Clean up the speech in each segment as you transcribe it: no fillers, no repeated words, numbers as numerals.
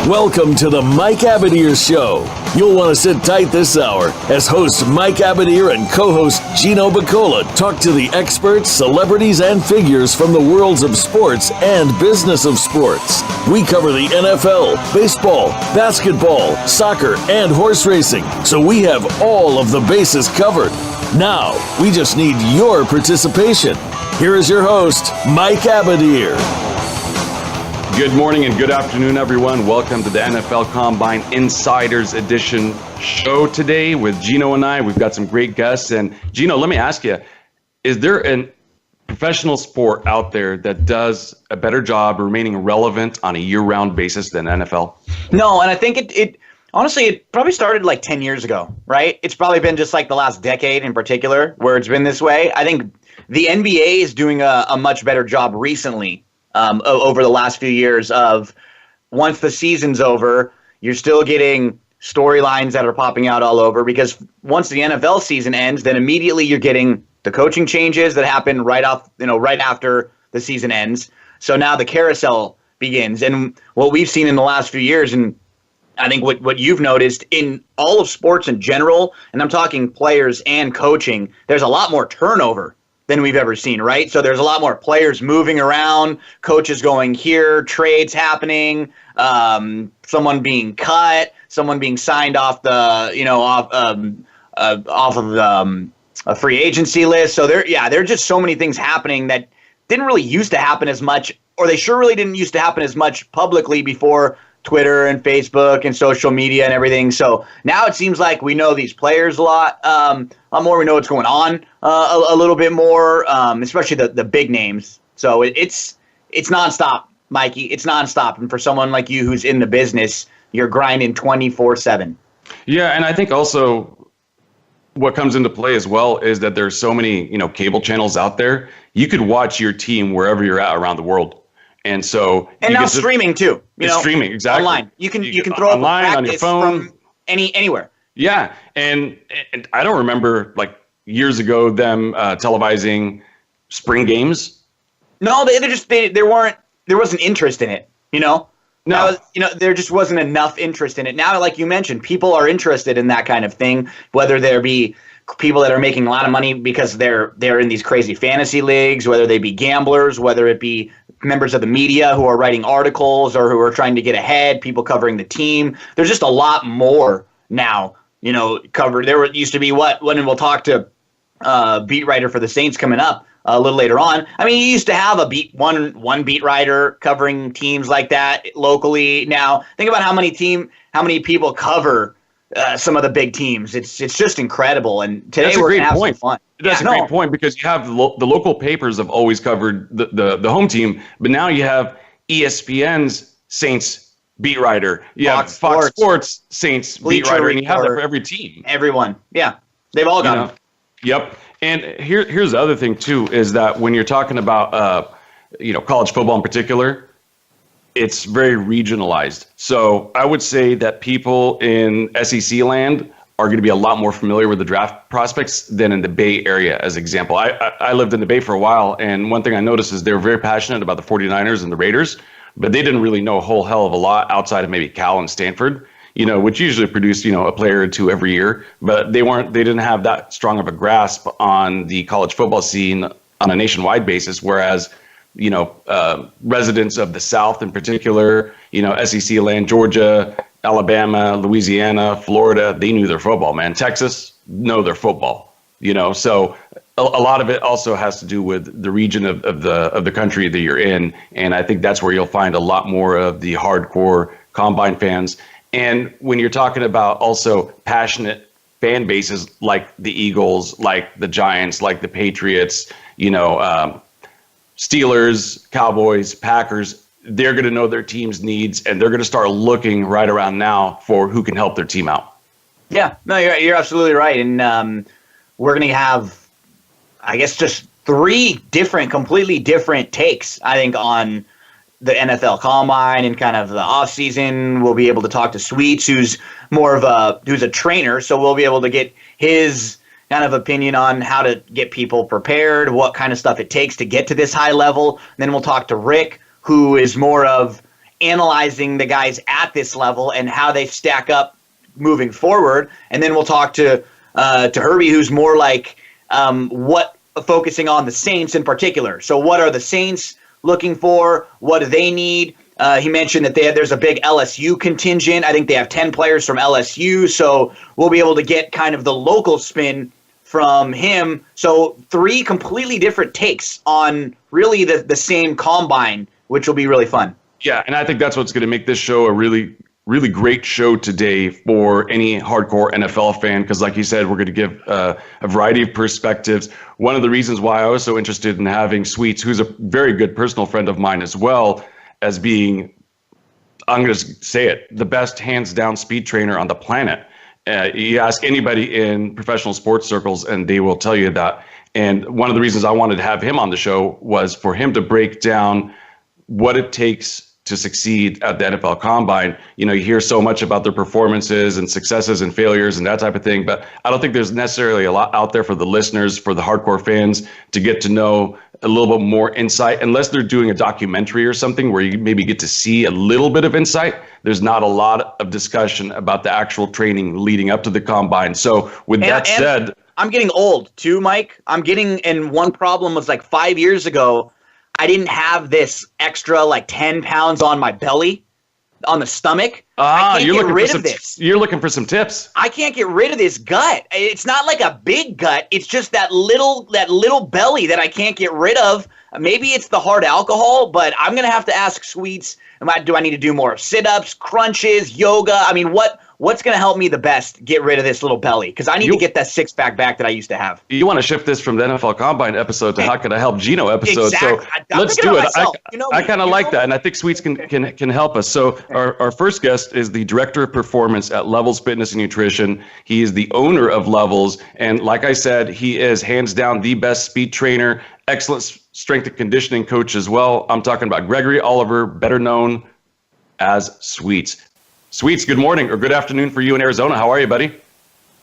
Welcome to the Mike Abadir Show. You'll want to sit tight this hour as host Mike Abadir and co-host Gino Bacola talk to the experts, celebrities, and figures from the worlds of sports and business of sports. We cover the NFL, baseball, basketball, soccer, and horse racing, so we have all of the bases covered. Now, we just need your participation. Here is your host, Mike Abadir. Good morning and good afternoon, everyone. Welcome to the NFL Combine Insiders Edition show today with Gino and I. We've got some great guests. And Gino, let me ask you, is there a professional sport out there that does a better job remaining relevant on a year-round basis than NFL? No, and I think it honestly, it probably started like 10 years ago, right? It's probably been just like the last decade in particular where it's been this way. I think the NBA is doing a much better job recently. Over the last few years of once the season's over, you're still getting storylines that are popping out all over because once the NFL season ends, then immediately you're getting the coaching changes that happen right after the season ends. So now the carousel begins. And what we've seen in the last few years, and I think what you've noticed in all of sports in general, and I'm talking players and coaching, there's a lot more turnover than we've ever seen, right? So there's a lot more players moving around, coaches going here, trades happening, someone being cut, someone being signed off the, off of a free agency list. So there are just so many things happening that didn't really used to happen as much, or they sure really didn't used to happen as much publicly before Twitter and Facebook and social media and everything. So now it seems like we know these players a lot more. We know what's going on a little bit more, especially the big names. So it's nonstop, Mikey. It's nonstop. And for someone like you who's in the business, you're grinding 24/7. Yeah, and I think also what comes into play as well is that there's so many cable channels out there. You could watch your team wherever you're at around the world. And so, now streaming too. Streaming, exactly. Online, you can throw online up a on your phone from anywhere. Yeah, and I don't remember like years ago them televising spring games. No, there wasn't interest in it. No, there just wasn't enough interest in it. Now, like you mentioned, people are interested in that kind of thing, whether there be people that are making a lot of money because they're in these crazy fantasy leagues, whether they be gamblers, whether it be members of the media who are writing articles or who are trying to get ahead, people covering the team. There's just a lot more now, covered. There used to be and we'll talk to beat writer for the Saints coming up a little later on. I mean, you used to have one beat writer covering teams like that locally. Now, think about how many people cover some of the big teams. It's just incredible. And today we're going to have some fun. That's a great point because you have the local papers have always covered the home team, but now you have ESPN's Saints beat writer. You have Fox Sports Saints beat writer, and you have that for every team. Everyone. Yeah. They've all got them. Yep. And here's the other thing, too, is that when you're talking about, college football in particular, it's very regionalized. So I would say that people in SEC land are going to be a lot more familiar with the draft prospects than in the Bay Area, as example. I lived in the Bay for a while, and one thing I noticed is they were very passionate about the 49ers and the Raiders, but they didn't really know a whole hell of a lot outside of maybe Cal and Stanford, which usually produce, a player or two every year, but they didn't have that strong of a grasp on the college football scene on a nationwide basis, whereas residents of the South in particular, SEC land, Georgia, Alabama, Louisiana, Florida, they knew their football, man. Texas know their football, so a lot of it also has to do with the region of the country that you're in. And I think that's where you'll find a lot more of the hardcore Combine fans. And when you're talking about also passionate fan bases like the Eagles, like the Giants, like the Patriots, Steelers, Cowboys, Packers, they're going to know their team's needs, and they're going to start looking right around now for who can help their team out. Yeah, no, you're absolutely right. And we're going to have, I guess, just three completely different takes, I think, on the NFL Combine and kind of the offseason. We'll be able to talk to Sweets, who's who's a trainer, so we'll be able to get his kind of opinion on how to get people prepared, what kind of stuff it takes to get to this high level. And then we'll talk to Rick, who is more of analyzing the guys at this level and how they stack up moving forward. And then we'll talk to Herbie, who's more like focusing on the Saints in particular. So what are the Saints looking for? What do they need? He mentioned that there's a big LSU contingent. I think they have 10 players from LSU, so we'll be able to get kind of the local spin from him. So 3 completely different takes on really the same combine, which will be really fun. Yeah, and I think that's what's going to make this show a really, really great show today for any hardcore NFL fan, because like you said, we're going to give a variety of perspectives. One of the reasons why I was so interested in having Sweets, who's a very good personal friend of mine as well, as being, I'm going to say it, the best hands-down speed trainer on the planet. You ask anybody in professional sports circles, and they will tell you that. And one of the reasons I wanted to have him on the show was for him to break down what it takes to succeed at the NFL Combine. You know, you hear so much about their performances and successes and failures and that type of thing, but I don't think there's necessarily a lot out there for the listeners, for the hardcore fans, to get to know a little bit more insight, unless they're doing a documentary or something where you maybe get to see a little bit of insight. There's not a lot of discussion about the actual training leading up to the Combine. So with that said, I'm getting old too, Mike. And one problem was like 5 years ago, I didn't have this extra like 10 pounds on my belly, on the stomach. I can't get rid of this. You're looking for some tips. I can't get rid of this gut. It's not like a big gut. It's just that little belly that I can't get rid of. Maybe it's the hard alcohol, but I'm going to have to ask Sweets, do I need to do more sit-ups, crunches, yoga? I mean, what's going to help me the best get rid of this little belly? Because I need to get that six-pack back that I used to have. You want to shift this from the NFL Combine episode to How Can I Help Gino episode. Exactly. So let's do it. I kind of like that, and I think Sweets can help us. So our first guest is the Director of Performance at Levels Fitness and Nutrition. He is the owner of Levels, and like I said, he is hands down the best speed trainer, excellent strength and conditioning coach as well. I'm talking about Gregory Oliver, better known as Sweets. Sweets, good morning or good afternoon for you in Arizona. How are you, buddy?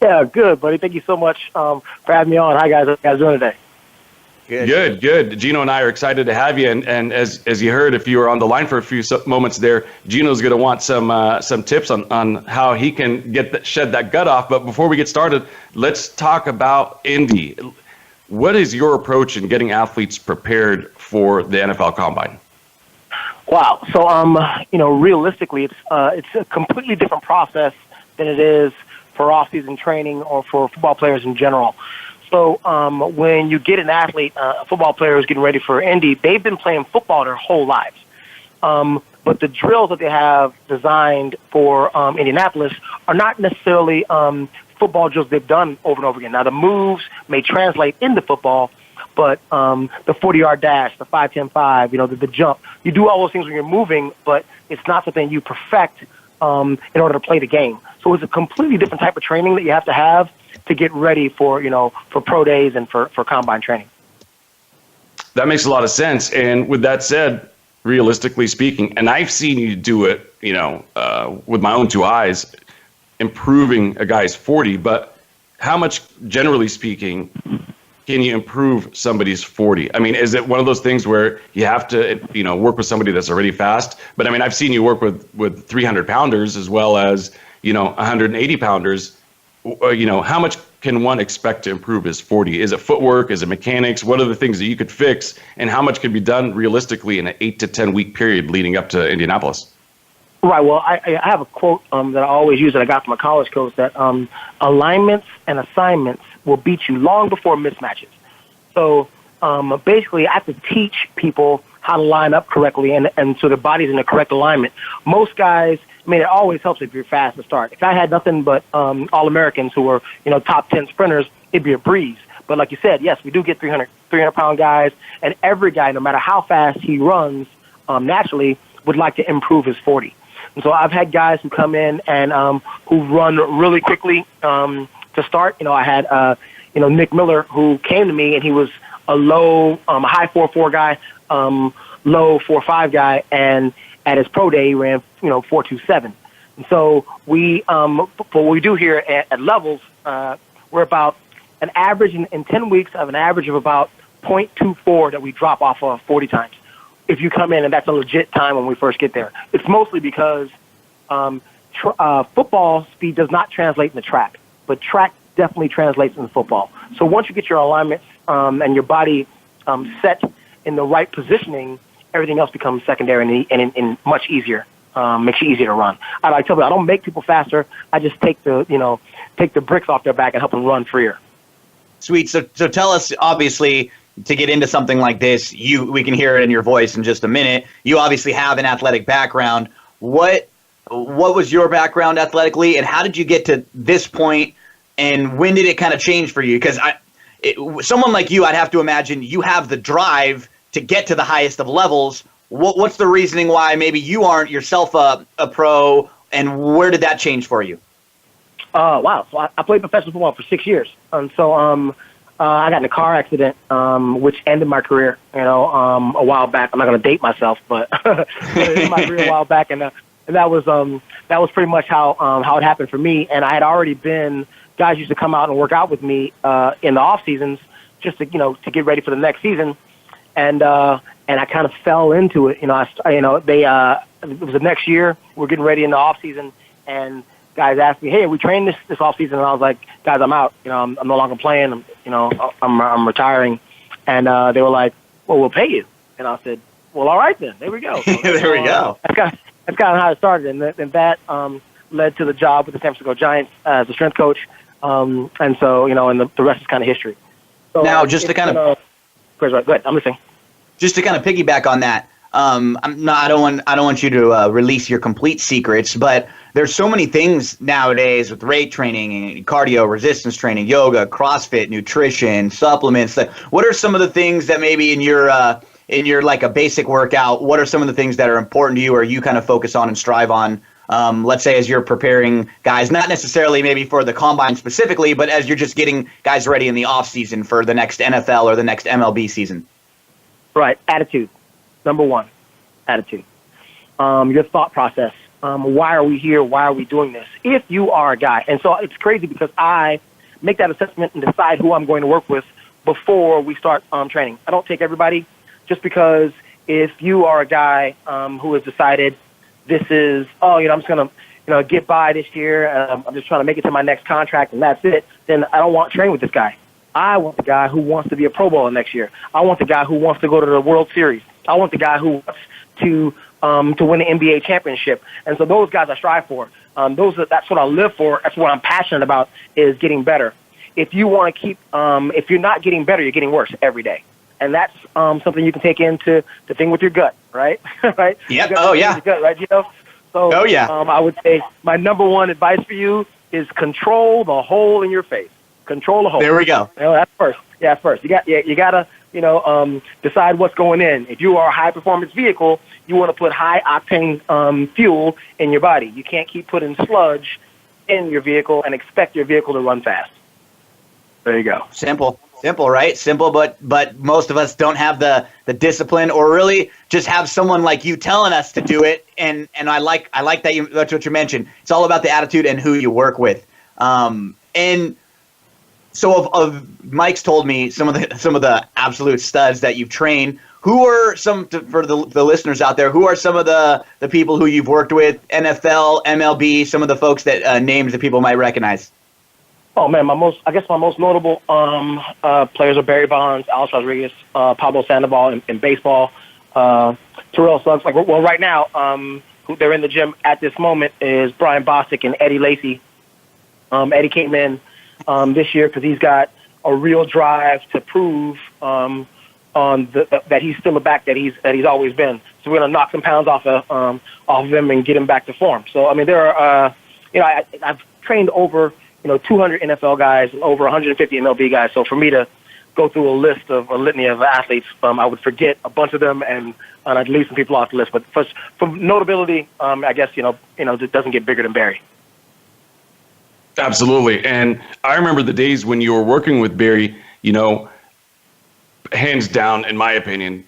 Yeah, good, buddy. Thank you so much for having me on. Hi, guys. How you guys doing today? Good. Gino and I are excited to have you. And as you heard, if you were on the line for a few moments there, Gino's going to want some tips on how he can shed that gut off. But before we get started, let's talk about Indy. What is your approach in getting athletes prepared for the NFL Combine? Wow. So, realistically, it's a completely different process than it is for off-season training or for football players in general. So when you get an athlete, a football player who's getting ready for Indy, they've been playing football their whole lives. But the drills that they have designed for Indianapolis are not necessarily football drills they've done over and over again. Now, the moves may translate into football, but the 40-yard dash, the 5-10-5, the jump, you do all those things when you're moving, but it's not something you perfect in order to play the game. So it's a completely different type of training that you have to get ready for, for pro days and for combine training. That makes a lot of sense. And with that said, realistically speaking, and I've seen you do it, with my own 2 eyes, improving a guy's 40, but how much, generally speaking, can you improve somebody's 40? I mean, is it one of those things where you have to, work with somebody that's already fast? But I mean, I've seen you work with 300 pounders as well as, 180 pounders. How much can one expect to improve his 40? Is it footwork? Is it mechanics? What are the things that you could fix? And how much can be done realistically in an 8 to 10 week period leading up to Indianapolis? Right. Well, I have a quote that I always use that I got from a college coach that alignments and assignments will beat you long before mismatches. So basically, I have to teach people how to line up correctly and so their body's in the correct alignment. Most guys, it always helps if you're fast to start. If I had nothing but All-Americans who were, top 10 sprinters, it'd be a breeze. But like you said, yes, we do get 300-pound guys, and every guy, no matter how fast he runs, naturally would like to improve his 40. And so I've had guys who come in and who run really quickly to start. I had Nick Miller who came to me, and he was a high 4.4 guy, low 4.5 guy, and at his pro day he ran 4.27. And so we for what we do here at Levels, we're about an average in 10 weeks of an average of about 0.24 that we drop off of 40 times. if you come in and that's a legit time when we first get there. It's mostly because football speed does not translate into track, but track definitely translates into football. So once you get your alignments and your body set in the right positioning, everything else becomes secondary and much easier. Makes it easier to run. I tell people I don't make people faster. I just take the bricks off their back and help them run freer. Sweet. So tell us, obviously, to get into something like this, we can hear it in your voice in just a minute. You obviously have an athletic background. What was your background athletically, and how did you get to this point, and when did it kind of change for you? Because someone like you, I'd have to imagine you have the drive to get to the highest of levels. What's the reasoning why maybe you aren't yourself a pro, and where did that change for you? Wow. So I played professional football for 6 years. And so I got in a car accident, which ended my career, a while back. I'm not going to date myself, but it ended my career a while back. And that was pretty much how it happened for me. And I had already guys used to come out and work out with me in the off seasons just to get ready for the next season. And I kind of fell into it. It was the next year. We're getting ready in the off season, and guys asked me, "Hey, we trained this off season," and I was like, "Guys, I'm out. I'm no longer playing. I'm retiring." And they were like, "Well, we'll pay you." And I said, "Well, all right then. There we go." So, there we go. That's kind of how it started, and that led to the job with the San Francisco Giants as a strength coach. And so and the rest is kind of history. So now, just to kind of go ahead. I'm listening. Just to kind of piggyback on that, I don't want you to release your complete secrets, but there's so many things nowadays with weight training and cardio, resistance training, yoga, CrossFit, nutrition, supplements. What are some of the things that maybe in your like a basic workout? What are some of the things that are important to you, or you kind of focus on and strive on? Let's say as you're preparing guys, not necessarily maybe for the combine specifically, but as you're just getting guys ready in the off season for the next NFL or the next MLB season. Right. Attitude. Number one, attitude. Your thought process. Why are we here? Why are we doing this? If you are a guy, and so it's crazy because I make that assessment and decide who I'm going to work with before we start training. I don't take everybody just because if you are a guy who has decided this is, I'm just going to get by this year. I'm just trying to make it to my next contract and that's it. Then I don't want to train with this guy. I want the guy who wants to be a Pro Bowler next year. I want the guy who wants to go to the World Series. I want the guy who wants to win the NBA championship. And so those guys I strive for. That's what I live for. That's what I'm passionate about is getting better. If you want to keep, if you're not getting better, you're getting worse every day. And that's something you can take into the thing with your gut, right? Right? Yep. Oh, yeah. Gut, right? So, oh, yeah. I would say my number one advice for you is control the hole in your face. Control the hole. There we go. That's first. Yeah, first. You gotta decide what's going in. If you are a high performance vehicle, you want to put high octane fuel in your body. You can't keep putting sludge in your vehicle and expect your vehicle to run fast. There you go. Simple, right? Simple, but most of us don't have the discipline, or really just have someone like you telling us to do it. And I like that that's what you mentioned. It's all about the attitude and who you work with. And so of Mike's told me some of the absolute studs that you've trained. Who are for the listeners out there? Who are some of the people who you've worked with? NFL, MLB, some of the folks that names that people might recognize. Oh man, my most notable players are Barry Bonds, Alex Rodriguez, Pablo Sandoval in baseball, Terrell Suggs. Right now, who they're in the gym at this moment is Brian Bostic and Eddie Lacy. Eddie came in this year because he's got a real drive to prove that he's still a back that he's always been. So we're gonna knock some pounds off of him and get him back to form. So I mean, there are I've trained over 200 NFL guys and over 150 MLB guys. So for me to go through a litany of athletes, I would forget a bunch of them and I'd leave some people off the list. But from notability, I guess it doesn't get bigger than Barry. Absolutely. And I remember the days when you were working with Barry, hands down, in my opinion,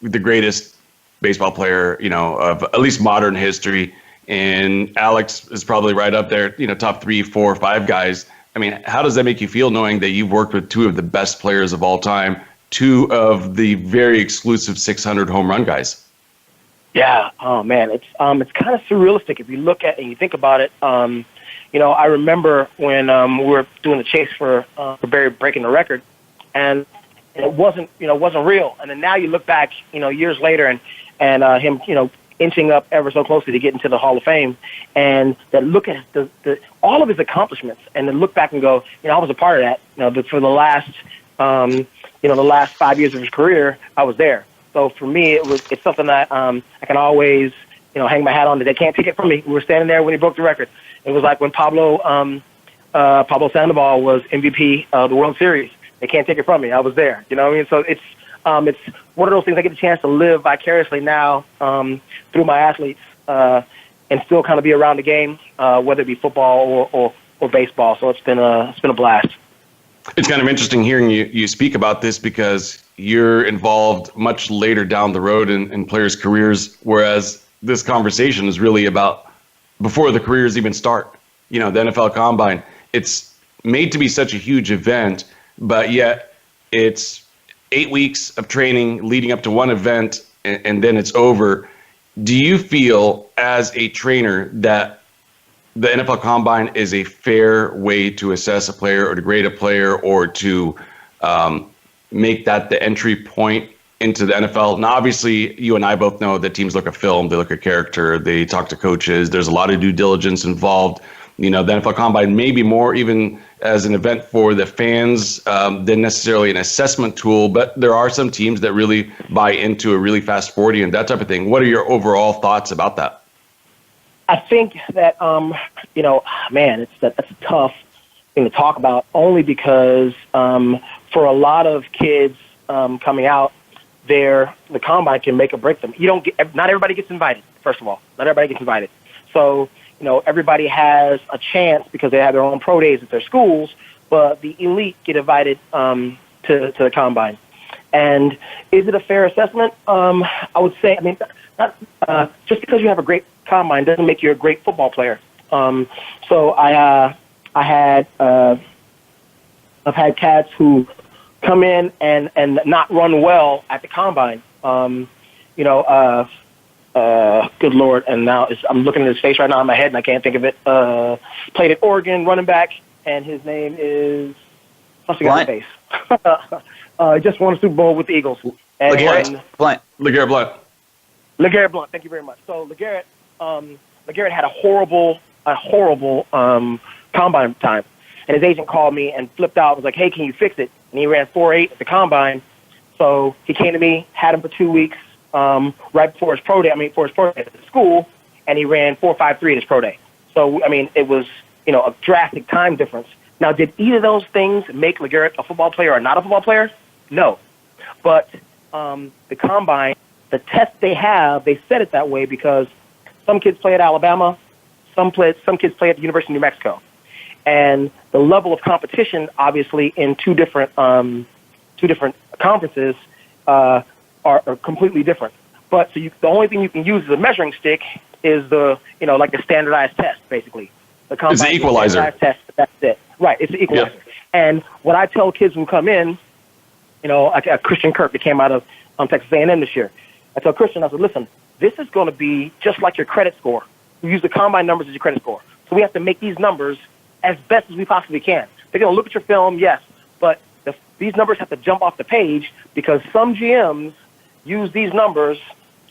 the greatest baseball player, of at least modern history. And Alex is probably right up there, top 3, 4, 5 guys. I mean, how does that make you feel knowing that you've worked with two of the best players of all time two of the very exclusive 600 home run guys. Yeah. Oh man, it's kind of surrealistic if you look at and you think about it. I remember when we were doing the chase for Barry breaking the record, and it wasn't real. And then now you look back, years later, and him, inching up ever so closely to get into the Hall of Fame, and that look at the all of his accomplishments, and then look back and go, I was a part of that. But for the last, the last 5 years of his career, I was there. So for me, it's something that I can always, hang my hat on. That they can't take it from me. We were standing there when he broke the record. It was like when Pablo Sandoval was MVP of the World Series. They can't take it from me. I was there. You know what I mean? So it's one of those things I get the chance to live vicariously now through my athletes and still kind of be around the game, whether it be football or baseball. So it's been a blast. It's kind of interesting hearing you speak about this because you're involved much later down the road in players' careers, whereas this conversation is really about before the careers even start. The NFL Combine, it's made to be such a huge event, but yet it's 8 weeks of training leading up to one event, and then it's over. Do you feel as a trainer that the NFL Combine is a fair way to assess a player or to grade a player or to make that the entry point into the NFL? Now, obviously, you and I both know that teams look at film, they look at character, they talk to coaches. There's a lot of due diligence involved. The NFL Combine may be more even as an event for the fans than necessarily an assessment tool, but there are some teams that really buy into a really fast 40 and that type of thing. What are your overall thoughts about that? I think that, that's a tough thing to talk about only because for a lot of kids coming out, the Combine can make or break them. Not everybody gets invited, first of all. Not everybody gets invited. So, everybody has a chance because they have their own pro days at their schools, but the elite get invited to the Combine. And is it a fair assessment? I would say, just because you have a great Combine doesn't make you a great football player. So I've had cats who come in and not run well at the Combine. Good Lord, and now I'm looking at his face right now in my head, and I can't think of it. Played at Oregon, running back, and his name is... What's the guy's face? He just won a Super Bowl with the Eagles. LeGarrette Blount. LeGarrette Blount, thank you very much. So LeGarrette had a horrible Combine time, and his agent called me and flipped out and was like, hey, can you fix it? And he ran 4.8 at the Combine, so he came to me, had him for 2 weeks, right before his pro day at the school, and he ran 4.53 at his pro day. So, it was, a drastic time difference. Now, did either of those things make LeGarrette a football player or not a football player? No. But the Combine, the test they have, they set it that way because some kids play at Alabama, some kids play at the University of New Mexico. And the level of competition, obviously, in two different conferences are completely different. But so the only thing you can use as a measuring stick is the standardized test, basically. The Combine is the equalizer. Test, that's it. Right, it's the equalizer. Yeah. And what I tell kids who come in, like Christian Kirk that came out of Texas A&M this year, I tell Christian, I said, listen, this is going to be just like your credit score. We use the Combine numbers as your credit score. So we have to make these numbers as best as we possibly can. They're going to look at your film, yes, but these numbers have to jump off the page because some GMs use these numbers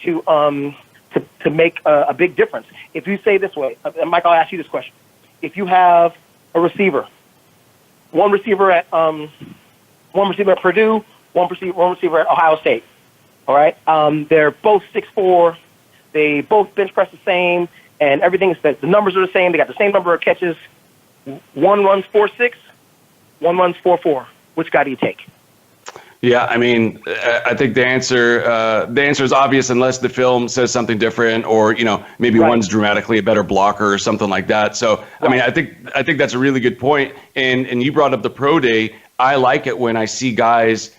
to make a big difference. If you say this way, Mike, I'll ask you this question. If you have a receiver, one receiver at Purdue, one receiver at Ohio State, all right? They're both 6'4", they both bench press the same, and everything is the numbers are the same. They got the same number of catches. One runs 4.6, one runs 4.4. Which guy do you take? Yeah, I think the answer is obvious unless the film says something different, or maybe right. One's dramatically a better blocker or something like that. So right. I think that's a really good point. And you brought up the pro day. I like it when I see guys,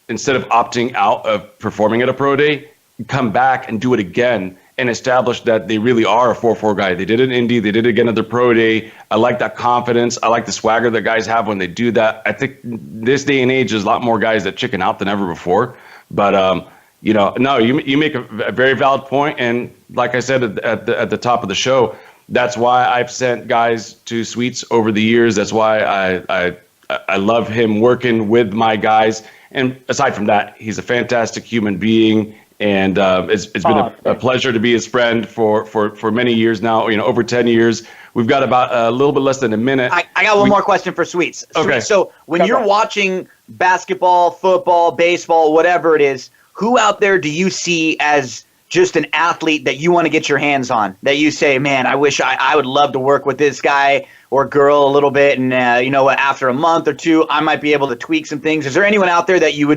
instead of opting out of performing at a pro day, come back and do it again and establish that they really are a 4-4 guy. They did it in Indy. They did it again at their pro day. I like that confidence. I like the swagger that guys have when they do that. I think this day and age, there's a lot more guys that chicken out than ever before. But, no, you make a very valid point. And like I said at the top of the show, that's why I've sent guys to Sweets over the years. That's why I love him working with my guys. And aside from that, he's a fantastic human being. And it's been a pleasure to be his friend for many years now, over 10 years. We've got about a little bit less than a minute. I got one more question for Sweets. Okay. So when you're watching basketball, football, baseball, whatever it is, who out there do you see as just an athlete that you want to get your hands on, that you say, man, I wish I would love to work with this guy or girl a little bit, and after a month or two, I might be able to tweak some things. Is there anyone out there that you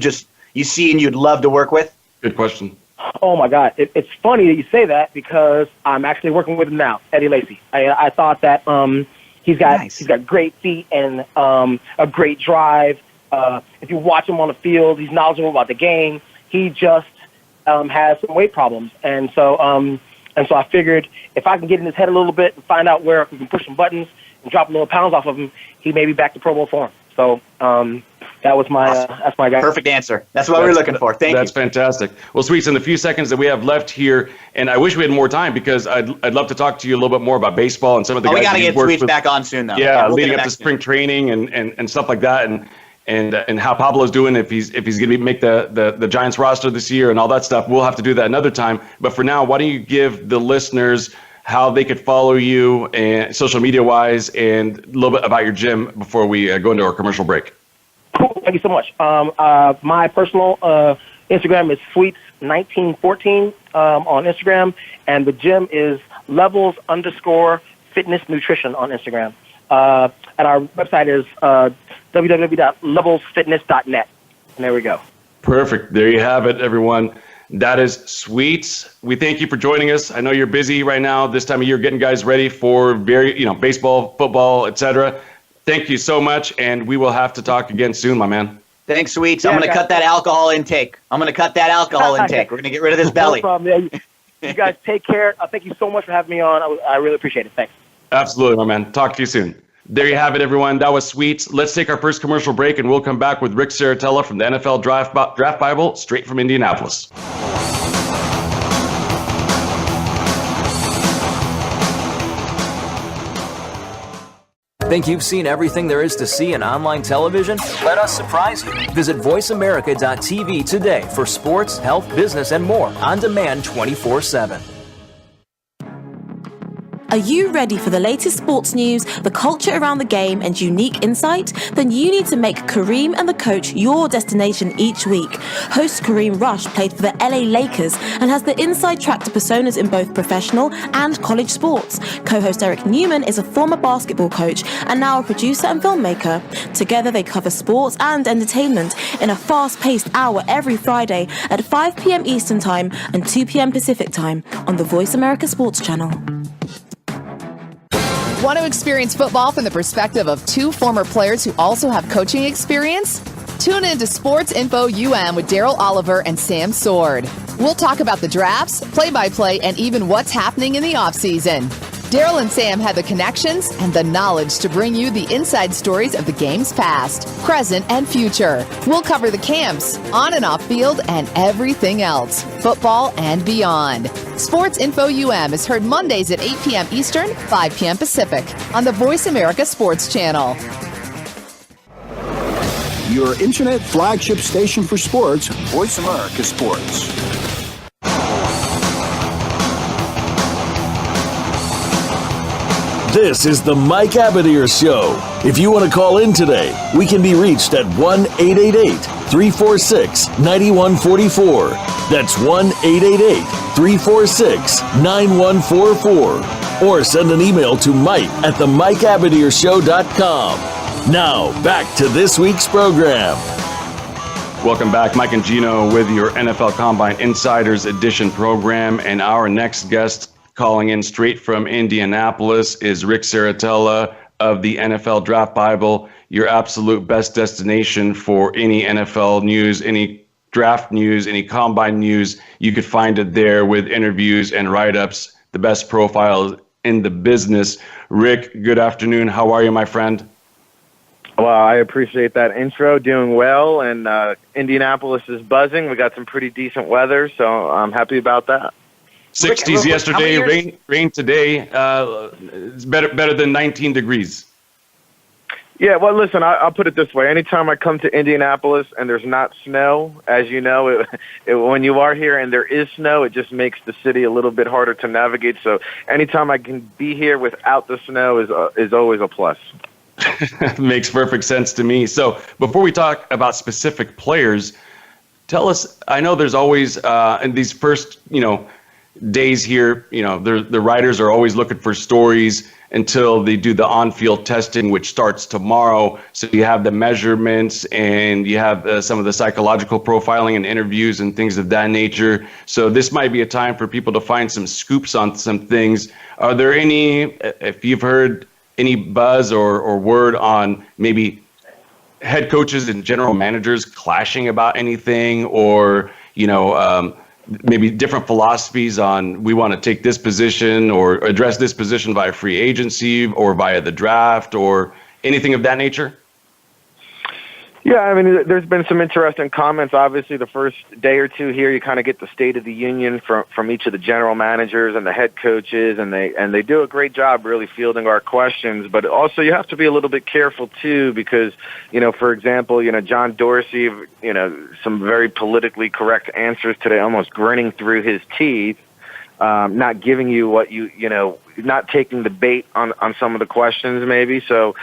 see and you'd love to work with? Good question. Oh my God, it's funny that you say that because I'm actually working with him now, Eddie Lacy. I thought that he's got great feet and a great drive. If you watch him on the field, he's knowledgeable about the game. He just has some weight problems, and so I figured if I can get in his head a little bit and find out where we can push some buttons and drop a little pounds off of him, he may be back to Pro Bowl form. So that was that's my guy. Perfect answer. That's what we were looking for. Thank you. That's fantastic. Well, Sweets, in the few seconds that we have left here, and I wish we had more time because I'd love to talk to you a little bit more about baseball and some of the guys we got to that get you've worked Sweets with. back on soon, though. Yeah, we'll leading up to spring training and stuff like that, and how Pablo's doing, if he's going to make the Giants roster this year and all that stuff. We'll have to do that another time. But for now, why don't you give the listeners how they could follow you and social media wise, and a little bit about your gym before we go into our commercial break. Cool. Thank you so much. My personal Instagram is Sweets1914 on Instagram, and the gym is levels_fitness nutrition on Instagram. And our website is www.levelsfitness.net. And there we go. Perfect. There you have it, everyone. That is Sweets. We thank you for joining us. I know you're busy right now, this time of year, getting guys ready for baseball, football, etc. Thank you so much, and we will have to talk again soon, my man. Thanks, Sweets. I'm going to cut that alcohol intake. We're going to get rid of this belly. No problem. You guys take care. Thank you so much for having me on. I really appreciate it. Thanks. Absolutely, my man. Talk to you soon. There you have it, everyone. That was Sweets. Let's take our first commercial break, and we'll come back with Rick Saratella from the NFL Draft Bible, straight from Indianapolis. Think you've seen everything there is to see in online television? Let us surprise you. Visit voiceamerica.tv today for sports, health, business, and more on demand 24/7. Are you ready for the latest sports news, the culture around the game, and unique insight? Then you need to make Kareem and the Coach your destination each week. Host Kareem Rush played for the LA Lakers and has the inside track to personas in both professional and college sports. Co-host Eric Newman is a former basketball coach and now a producer and filmmaker. Together they cover sports and entertainment in a fast-paced hour every Friday at 5 p.m. Eastern Time and 2 p.m. Pacific Time on the Voice America Sports Channel. Want to experience football from the perspective of two former players who also have coaching experience? Tune in to Sports Info UM with Daryl Oliver and Sam Sword. We'll talk about the drafts, play-by-play, and even what's happening in the offseason. Daryl and Sam have the connections and the knowledge to bring you the inside stories of the game's past, present, and future. We'll cover the camps, on and off field, and everything else, football and beyond. Sports Info UM is heard Mondays at 8 p.m. Eastern, 5 p.m. Pacific on the Voice America Sports Channel. Your internet flagship station for sports, Voice America Sports. This is the Mike Abadir Show. If you want to call in today, we can be reached at 1-888-346-9144. That's 1-888-346-9144. Or send an email to mike@themikeabadirshow.com. Now, back to this week's program. Welcome back. Mike and Gino with your NFL Combine Insiders Edition program. And our next guest calling in straight from Indianapolis is Rick Saratella of the NFL Draft Bible, your absolute best destination for any NFL news, any draft news, any combine news, you could find it there with interviews and write-ups, the best profiles in the business. Rick, good afternoon. How are you, my friend? Well, I appreciate that intro. Doing well, and Indianapolis is buzzing. We got some pretty decent weather, so I'm happy about that. 60s yesterday, rain today. It's better than 19 degrees. Yeah, well, listen, I'll put it this way. Anytime I come to Indianapolis and there's not snow, as you know, when you are here and there is snow, it just makes the city a little bit harder to navigate. So anytime I can be here without the snow is always a plus. Makes perfect sense to me. So before we talk about specific players, tell us, I know there's always, in these first, days here, the writers are always looking for stories until they do the on-field testing, which starts tomorrow. So you have the measurements and you have some of the psychological profiling and interviews and things of that nature. So this might be a time for people to find some scoops on some things. Are there any, if you've heard any buzz or word on maybe head coaches and general managers clashing about anything, or, maybe different philosophies on we want to take this position or address this position via free agency or via the draft or anything of that nature? Yeah, I mean, there's been some interesting comments. Obviously, the first day or two here, you kind of get the State of the Union from each of the general managers and the head coaches, and they do a great job really fielding our questions. But also, you have to be a little bit careful too, because for example, John Dorsey, some very politically correct answers today, almost grinning through his teeth, not giving you what not taking the bait on some of the questions maybe. So.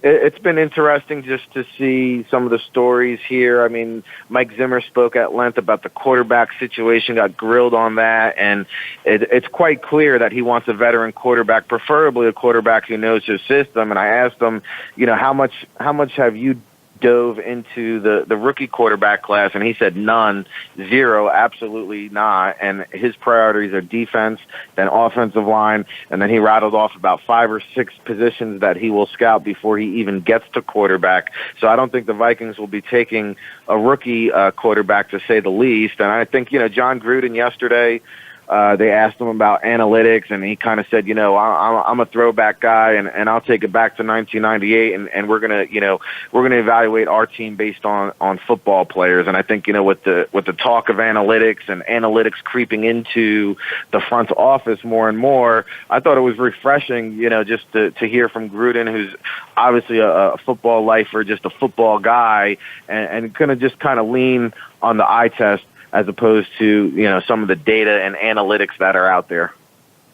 It's been interesting just to see some of the stories here. I mean, Mike Zimmer spoke at length about the quarterback situation, got grilled on that, and it's quite clear that he wants a veteran quarterback, preferably a quarterback who knows his system. And I asked him, how much have you dove into the rookie quarterback class? And he said none, zero, absolutely not. And his priorities are defense, then offensive line, and then he rattled off about 5 or 6 positions that he will scout before he even gets to quarterback. So I don't think the Vikings will be taking a rookie quarterback, to say the least. And I think, John Gruden yesterday, they asked him about analytics, and he kind of said, I'm a throwback guy, and I'll take it back to 1998, and we're gonna evaluate our team based on football players. And I think with the talk of analytics and analytics creeping into the front office more and more, I thought it was refreshing, just to hear from Gruden, who's obviously a football lifer, just a football guy, and gonna just kind of lean on the eye test, as opposed to, some of the data and analytics that are out there.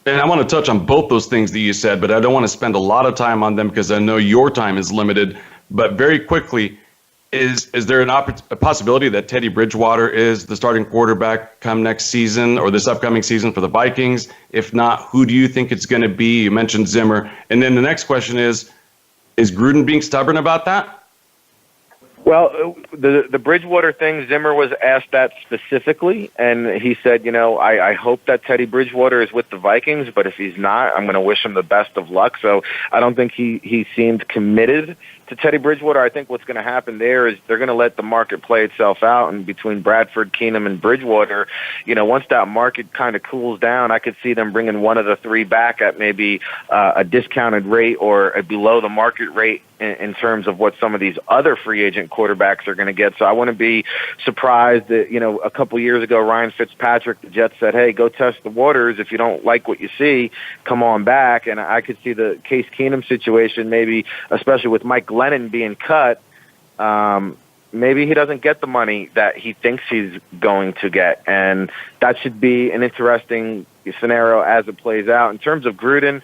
And I want to touch on both those things that you said, but I don't want to spend a lot of time on them because I know your time is limited. But very quickly, is there a possibility that Teddy Bridgewater is the starting quarterback come next season or this upcoming season for the Vikings? If not, who do you think it's going to be? You mentioned Zimmer. And then the next question is Gruden being stubborn about that? Well, the Bridgewater thing, Zimmer was asked that specifically, and he said, I hope that Teddy Bridgewater is with the Vikings, but if he's not, I'm going to wish him the best of luck. So I don't think he seemed committed to Teddy Bridgewater. I think what's going to happen there is they're going to let the market play itself out, and between Bradford, Keenum, and Bridgewater, once that market kind of cools down, I could see them bringing one of the three back at maybe a discounted rate or a below the market rate in terms of what some of these other free agent quarterbacks are going to get. So I wouldn't be surprised that, a couple years ago, Ryan Fitzpatrick, the Jets said, hey, go test the waters. If you don't like what you see, come on back. And I could see the Case Keenum situation, maybe, especially with Mike Glennon being cut, maybe he doesn't get the money that he thinks he's going to get. And that should be an interesting scenario as it plays out. In terms of Gruden,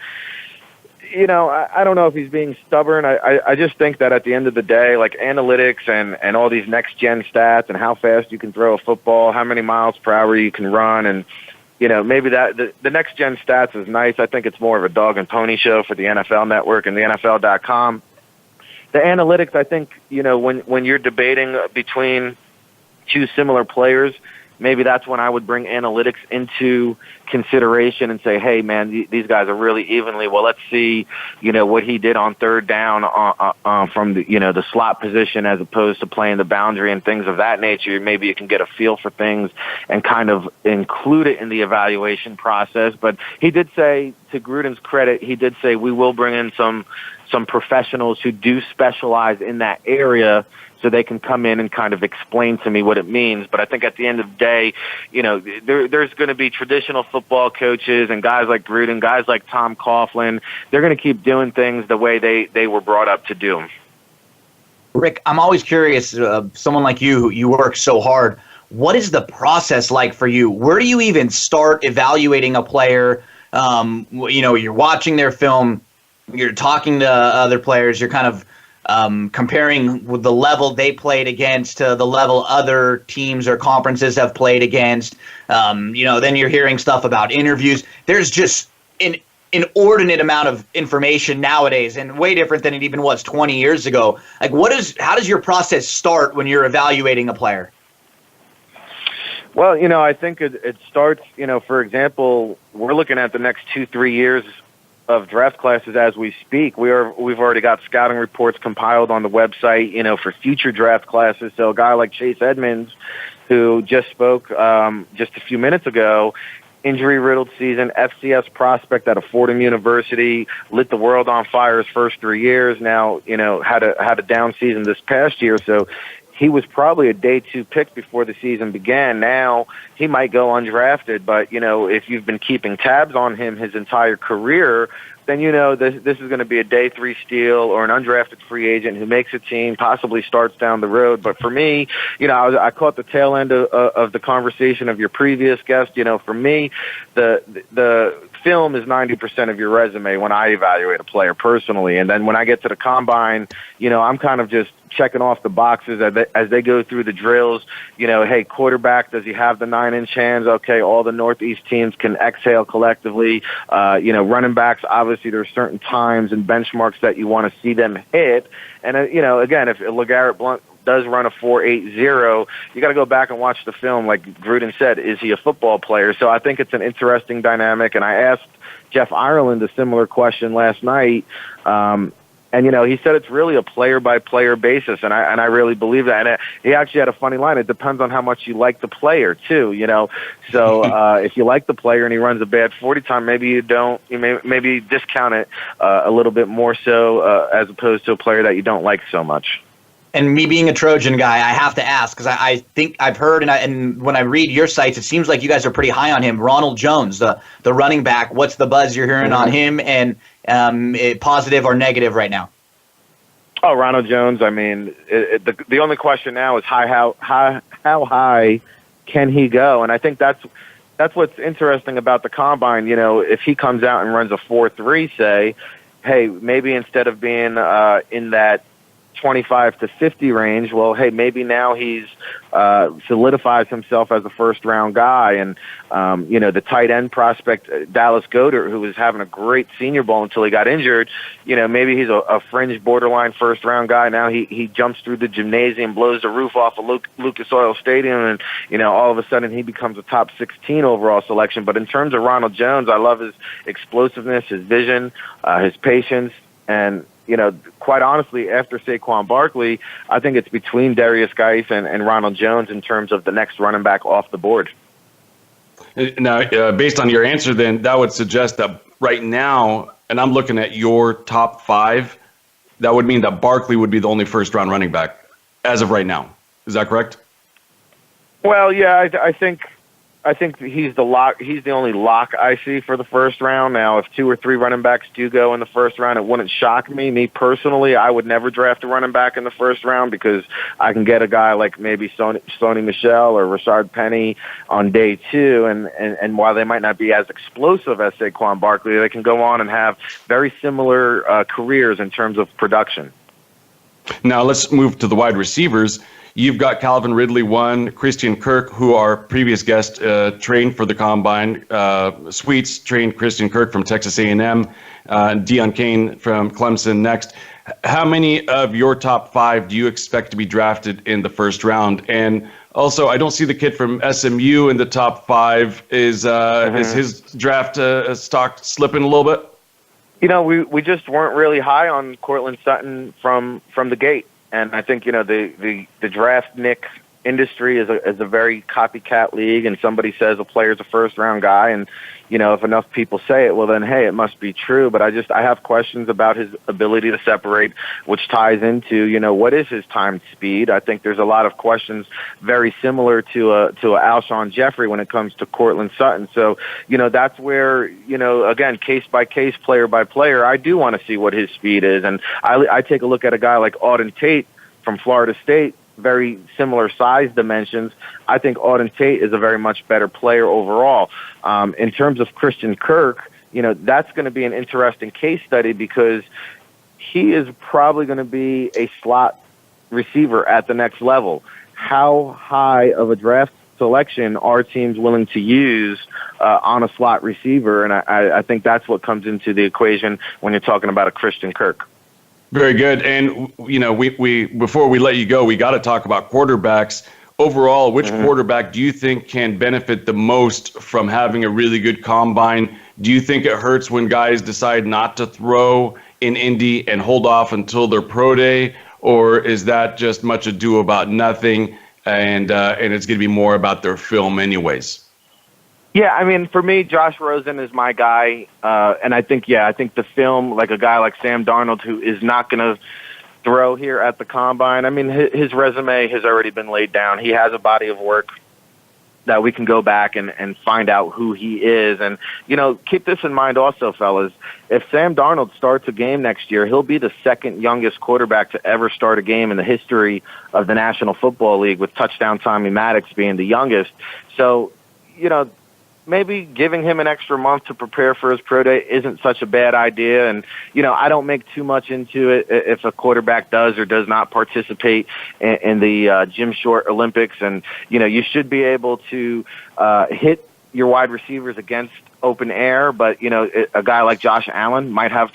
I don't know if he's being stubborn. I just think that at the end of the day, like analytics and all these next-gen stats and how fast you can throw a football, how many miles per hour you can run, and, maybe that the next-gen stats is nice. I think it's more of a dog and pony show for the NFL Network and the NFL.com. The analytics, I think, when you're debating between two similar players, maybe that's when I would bring analytics into consideration and say, hey, man, these guys are really evenly. Well, let's see, what he did on third down from the slot position as opposed to playing the boundary and things of that nature. Maybe you can get a feel for things and kind of include it in the evaluation process. But he did say, to Gruden's credit, he did say we will bring in some professionals who do specialize in that area so they can come in and kind of explain to me what it means. But I think at the end of the day, there's going to be traditional football coaches and guys like Gruden, guys like Tom Coughlin. They're going to keep doing things the way they were brought up to do them. Rick, I'm always curious, someone like you work so hard. What is the process like for you? Where do you even start evaluating a player? You're watching their film, you're talking to other players, you're kind of comparing with the level they played against to the level other teams or conferences have played against. Then you're hearing stuff about interviews. There's just an inordinate amount of information nowadays, and way different than it even was 20 years ago. Like, how does your process start when you're evaluating a player? Well, I think it starts, for example, we're looking at the next 2-3 years of draft classes as we speak. We've already got scouting reports compiled on the website, for future draft classes. So a guy like Chase Edmonds, who just spoke just a few minutes ago, injury-riddled season, FCS prospect out of Fordham University, lit the world on fire his first 3 years. Now, had a down season this past year. So he was probably a day 2 pick before the season began. Now he might go undrafted, but if you've been keeping tabs on him his entire career, then this is going to be a day 3 steal or an undrafted free agent who makes a team, possibly starts down the road. But for me, I caught the tail end of the conversation of your previous guest. For me, the film is 90% of your resume when I evaluate a player personally. And then when I get to the combine, I'm kind of just checking off the boxes as they go through the drills. Hey, quarterback, does he have the 9-inch hands? Okay, all the Northeast teams can exhale collectively. Running backs, obviously there's certain times and benchmarks that you want to see them hit. And, again, if LeGarrette Blount does run a 4.80, you got to go back and watch the film. Like Gruden said, is he a football player? So I think it's an interesting dynamic. And I asked Jeff Ireland a similar question last night. And, he said it's really a player-by-player basis, and I really believe that. And he actually had a funny line. It depends on how much you like the player, too, So if you like the player and he runs a bad 40 time, maybe you don't. Maybe discount it a little bit more so as opposed to a player that you don't like so much. And me being a Trojan guy, I have to ask, because I think I've heard, and when I read your sites, it seems like you guys are pretty high on him. Ronald Jones, the running back, what's the buzz you're hearing on him, and positive or negative right now? Oh, Ronald Jones, I mean, the only question now is how high can he go? And I think that's what's interesting about the combine. If he comes out and runs a 4.3, say, hey, maybe instead of being in that 25 to 50 range, well, hey, maybe now he's solidifies himself as a first-round guy. And, the tight end prospect, Dallas Goedert, who was having a great Senior Bowl until he got injured, maybe he's a fringe borderline first-round guy. Now he jumps through the gymnasium, blows the roof off of Lucas Oil Stadium, and, all of a sudden he becomes a top 16 overall selection. But in terms of Ronald Jones, I love his explosiveness, his vision, his patience, and quite honestly, after Saquon Barkley, I think it's between Darius Geis and Ronald Jones in terms of the next running back off the board. Now, based on your answer, then that would suggest that right now, and I'm looking at your top 5, that would mean that Barkley would be the only first-round running back as of right now. Is that correct? Well, yeah, I think he's the lock. He's the only lock I see for the first round. Now, if 2 or 3 running backs do go in the first round, it wouldn't shock me. Me personally, I would never draft a running back in the first round because I can get a guy like maybe Sony Michel or Rashard Penny on day 2, and while they might not be as explosive as Saquon Barkley, they can go on and have very similar careers in terms of production. Now let's move to the wide receivers. You've got Calvin Ridley, Christian Kirk, who our previous guest trained for the Combine. Sweets trained Christian Kirk from Texas A&M. Deion Kane from Clemson next. How many of your top 5 do you expect to be drafted in the first round? And Also, I don't see the kid from SMU in the top 5. Is his draft stock slipping a little bit? We just weren't really high on Cortland Sutton from the gate, and I think the draft nick industry is a very copycat league, and somebody says a player's a first-round guy, and if enough people say it, well then, hey, it must be true. But I have questions about his ability to separate, which ties into what is his time speed. I think there's a lot of questions very similar to a Alshon Jeffrey when it comes to Cortland Sutton. So that's where again, case by case, player by player, I do want to see what his speed is, and I take a look at a guy like Auden Tate from Florida State. Very similar size dimensions. I think Auden Tate is a very much better player overall. In terms of Christian Kirk, that's going to be an interesting case study because he is probably going to be a slot receiver at the next level. How high of a draft selection are teams willing to use on a slot receiver? And I think that's what comes into the equation when you're talking about a Christian Kirk. Very good. And, we before we let you go, we got to talk about quarterbacks. Overall, which quarterback do you think can benefit the most from having a really good combine? Do you think it hurts when guys decide not to throw in Indy and hold off until their pro day? Or is that just much ado about nothing and it's going to be more about their film anyways? Yeah, I mean, for me, Josh Rosen is my guy, and I think the film, like a guy like Sam Darnold, who is not going to throw here at the combine. I mean, his resume has already been laid down. He has a body of work that we can go back and find out who he is. And, keep this in mind also, fellas. If Sam Darnold starts a game next year, he'll be the second youngest quarterback to ever start a game in the history of the National Football League, with touchdown Tommy Maddox being the youngest. So, maybe giving him an extra month to prepare for his pro day isn't such a bad idea. And, I don't make too much into it if a quarterback does or does not participate in the Jim Short Olympics. And, you should be able to hit your wide receivers against open air, but a guy like Josh Allen might have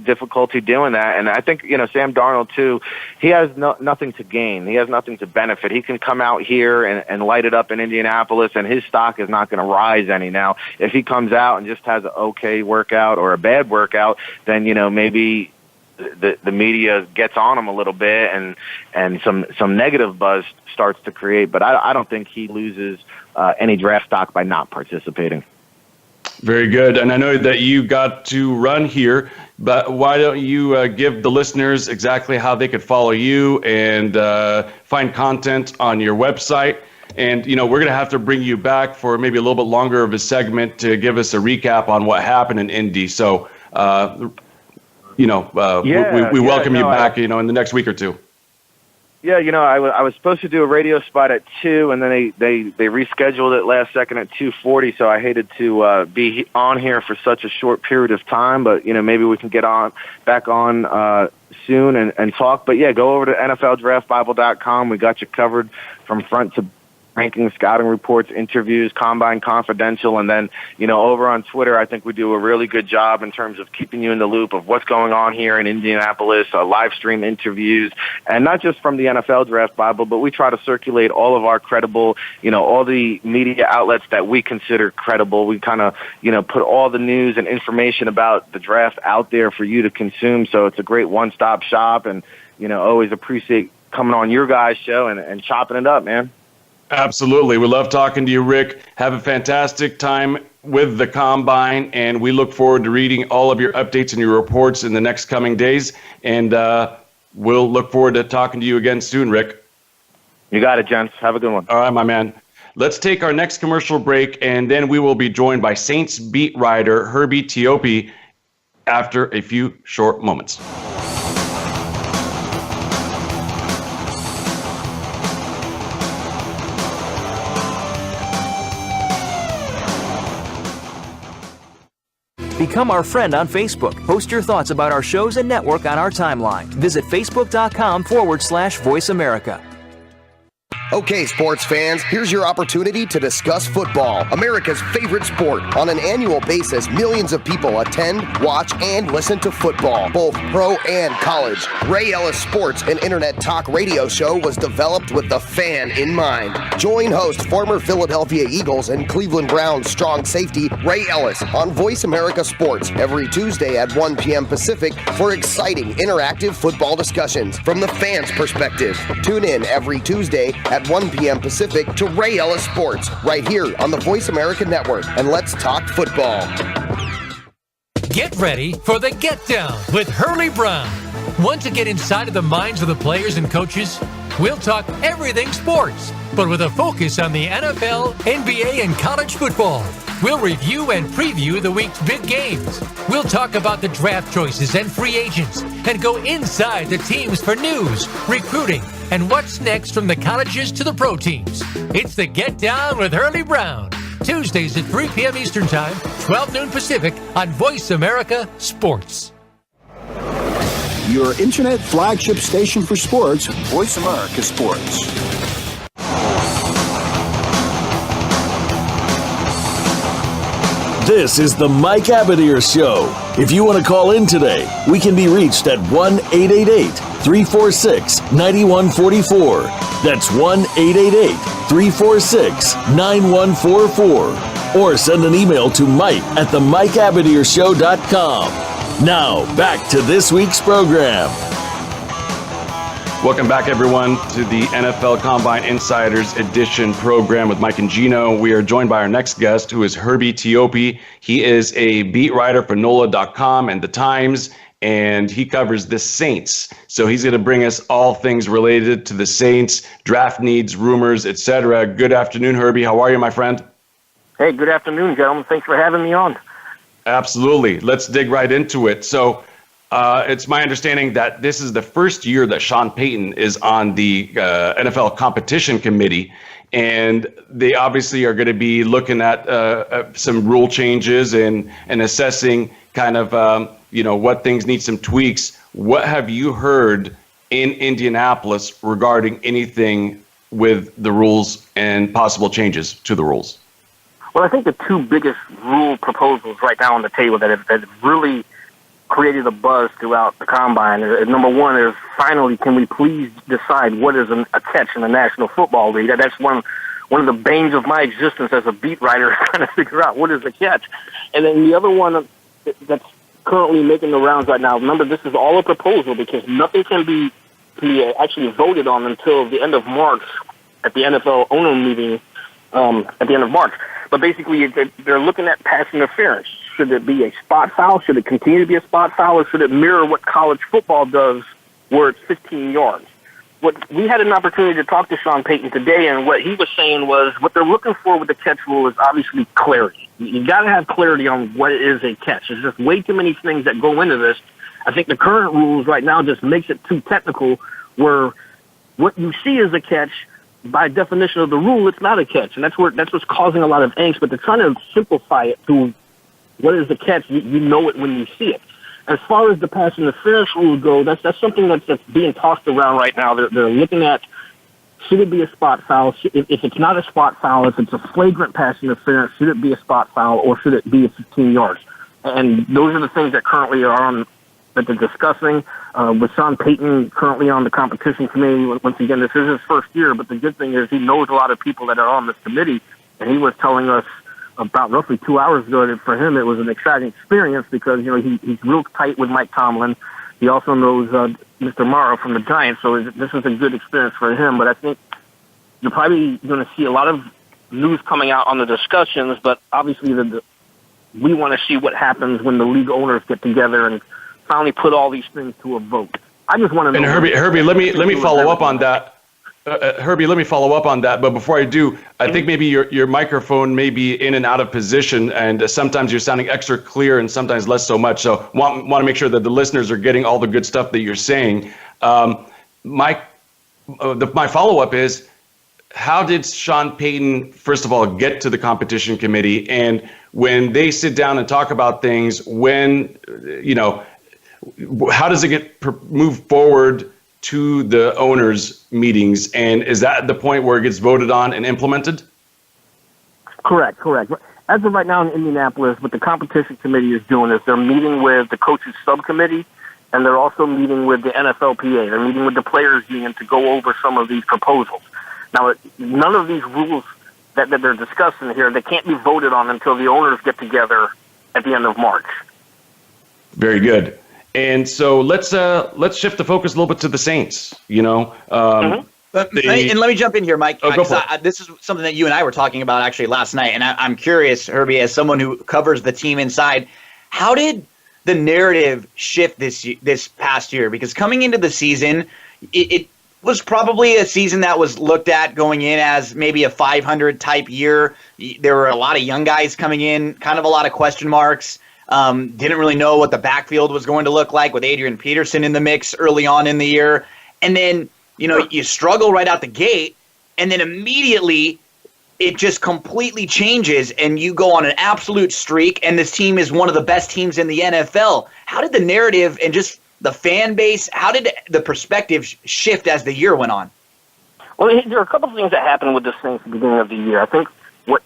difficulty doing that. And I think Sam Darnold too, he has nothing to gain, he has nothing to benefit. He can come out here and light it up in Indianapolis, and his stock is not going to rise any. Now, if he comes out and just has an okay workout or a bad workout, then maybe the media gets on him a little bit, and some negative buzz starts to create. But I don't think he loses any draft stock by not participating. Very good. And I know that you got to run here, but why don't you give the listeners exactly how they could follow you and find content on your website? And, we're going to have to bring you back for maybe a little bit longer of a segment to give us a recap on what happened in Indy. So, we welcome you back, in the next week or two. Yeah, I was supposed to do a radio spot at 2, and then they rescheduled it last second at 2:40. So I hated to be on here for such a short period of time. But maybe we can get back on soon and talk. But yeah, go over to NFLDraftBible.com. We got you covered from front to rankings, scouting reports, interviews, Combine Confidential, and then, over on Twitter, I think we do a really good job in terms of keeping you in the loop of what's going on here in Indianapolis, live stream interviews, and not just from the NFL Draft Bible, but we try to circulate all of our credible, all the media outlets that we consider credible. We kind of, put all the news and information about the draft out there for you to consume. So it's a great one-stop shop, and, always appreciate coming on your guys' show and chopping it up, man. Absolutely. We love talking to you, Rick. Have a fantastic time with the Combine, and we look forward to reading all of your updates and your reports in the next coming days. And we'll look forward to talking to you again soon, Rick. You got it, gents. Have a good one. All right, my man. Let's take our next commercial break, and then we will be joined by Saints beat writer Herbie Teope after a few short moments. Become our friend on Facebook. Post your thoughts about our shows and network on our timeline. Visit Facebook.com/Voice America. Okay, sports fans, here's your opportunity to discuss football, America's favorite sport. On an annual basis, millions of people attend, watch, and listen to football, both pro and college. Ray Ellis Sports, an internet talk radio show, was developed with the fan in mind. Join host, former Philadelphia Eagles and Cleveland Browns strong safety Ray Ellis on Voice America Sports every Tuesday at 1 p.m. Pacific for exciting, interactive football discussions from the fans' perspective. Tune in every Tuesday at 1 p.m. Pacific to Ray Ellis Sports right here on the Voice America Network, and let's talk football. Get ready for the Get Down with Hurley Brown. Want to get inside of the minds of the players and coaches? We'll talk everything sports, but with a focus on the NFL, NBA, and college football. We'll review and preview the week's big games. We'll talk about the draft choices and free agents and go inside the teams for news, recruiting, and what's next from the colleges to the pro teams. It's the Get Down with Hurley Brown. Tuesdays at 3 p.m. Eastern Time, 12 noon Pacific on Voice America Sports. Your internet flagship station for sports, Voice America Sports. This is the Mike Abadir Show. If you want to call in today, we can be reached at 1-888-346-9144. That's 1-888-346-9144. Or send an email to mike@themikeabadirshow.com. Now, back to this week's program. Welcome back, everyone, to the NFL Combine Insiders Edition program with Mike and Gino. We are joined by our next guest, who is Herbie Teope. He is a beat writer for NOLA.com and The Times, and he covers the Saints. So he's going to bring us all things related to the Saints, draft needs, rumors, etc. Good afternoon, Herbie. How are you, my friend? Hey, good afternoon, gentlemen. Thanks for having me on. Absolutely. Let's dig right into it. So it's my understanding that this is the first year that Sean Payton is on the NFL competition committee, and they obviously are going to be looking at some rule changes and assessing kind of what things need some tweaks. What have you heard in Indianapolis regarding anything with the rules and possible changes to the rules? Well, I think the two biggest rule proposals right now on the table that have really created a buzz throughout the combine. Number one is, finally, can we please decide what is a catch in the National Football League? That's one of the banes of my existence as a beat writer, trying to figure out what is a catch. And then the other one that's currently making the rounds right now, remember, this is all a proposal because nothing can be actually voted on until the end of March at the NFL owner meeting at the end of March. But basically, they're looking at pass interference. Should it be a spot foul? Should it continue to be a spot foul? Or should it mirror what college football does where it's 15 yards? We had an opportunity to talk to Sean Payton today, and what he was saying was what they're looking for with the catch rule is obviously clarity. You got to have clarity on what is a catch. There's just way too many things that go into this. I think the current rules right now just makes it too technical where what you see is a catch, by definition of the rule, it's not a catch. And that's what's causing a lot of angst. But they're trying to simplify it to what is the catch. You know it when you see it. As far as the pass interference rule go, that's something that's being tossed around right now. They're looking at, should it be a spot foul? If it's not a spot foul, if it's a flagrant pass interference, should it be a spot foul or should it be 15 yards? And those are the things that currently are on that they're discussing. With Sean Payton currently on the competition committee, once again, this is his first year, but the good thing is he knows a lot of people that are on this committee, and he was telling us about roughly 2 hours ago that for him it was an exciting experience because he's real tight with Mike Tomlin. He also knows Mr. Morrow from the Giants, so this is a good experience for him. But I think you're probably going to see a lot of news coming out on the discussions, but obviously we want to see what happens when the league owners get together and finally put all these things to a vote. I just want to know. And Herbie, let me follow up on that. Herbie, let me follow up on that. But before I do, I think maybe your microphone may be in and out of position, and sometimes you're sounding extra clear and sometimes less so much. So want to make sure that the listeners are getting all the good stuff that you're saying. My follow-up is, how did Sean Payton, first of all, get to the competition committee? And when they sit down and talk about things, how does it get moved forward to the owners' meetings, and is that the point where it gets voted on and implemented? Correct. As of right now in Indianapolis, what the competition committee is doing is they're meeting with the coaches subcommittee, and they're also meeting with the NFLPA. They're meeting with the players union to go over some of these proposals. Now, none of these rules that they're discussing here, they can't be voted on until the owners get together at the end of March. Very good. And so let's shift the focus a little bit to the Saints. And let me jump in here, Mike. Go for it. This is something that you and I were talking about actually last night, and I'm curious, Herbie, as someone who covers the team inside, how did the narrative shift this past year? Because coming into the season, it was probably a season that was looked at going in as maybe a 500 type year. There were a lot of young guys coming in, kind of a lot of question marks. Didn't really know what the backfield was going to look like with Adrian Peterson in the mix early on in the year. And then, you struggle right out the gate, and then immediately it just completely changes, and you go on an absolute streak, and this team is one of the best teams in the NFL. How did the narrative and just the fan base, how did the perspective shift as the year went on? Well, there are a couple of things that happened with the Saints at the beginning of the year. I think what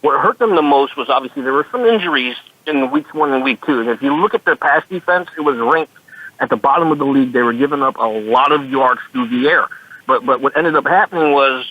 hurt them the most was obviously there were some injuries in weeks 1 and week 2. And if you look at their pass defense, it was ranked at the bottom of the league. They were giving up a lot of yards through the air. But what ended up happening was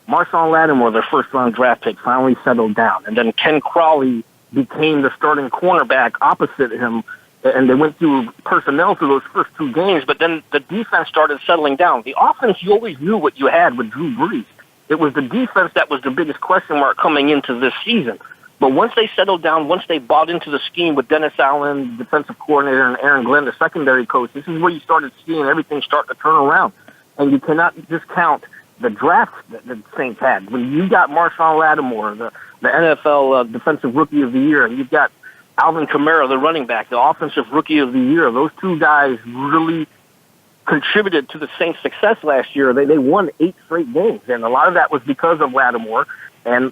Marshawn Lattimore, their first-round draft pick, finally settled down. And then Ken Crawley became the starting cornerback opposite him. And they went through personnel through those first 2 games. But then the defense started settling down. The offense, you always knew what you had with Drew Brees. It was the defense that was the biggest question mark coming into this season. But once they settled down, once they bought into the scheme with Dennis Allen, defensive coordinator, and Aaron Glenn, the secondary coach, this is where you started seeing everything start to turn around. And you cannot discount the draft that the Saints had. When you got Marshawn Lattimore, the NFL Defensive Rookie of the Year, and you've got Alvin Kamara, the running back, the Offensive Rookie of the Year, those 2 guys really contributed to the Saints' success last year. They won 8 straight games, and a lot of that was because of Lattimore and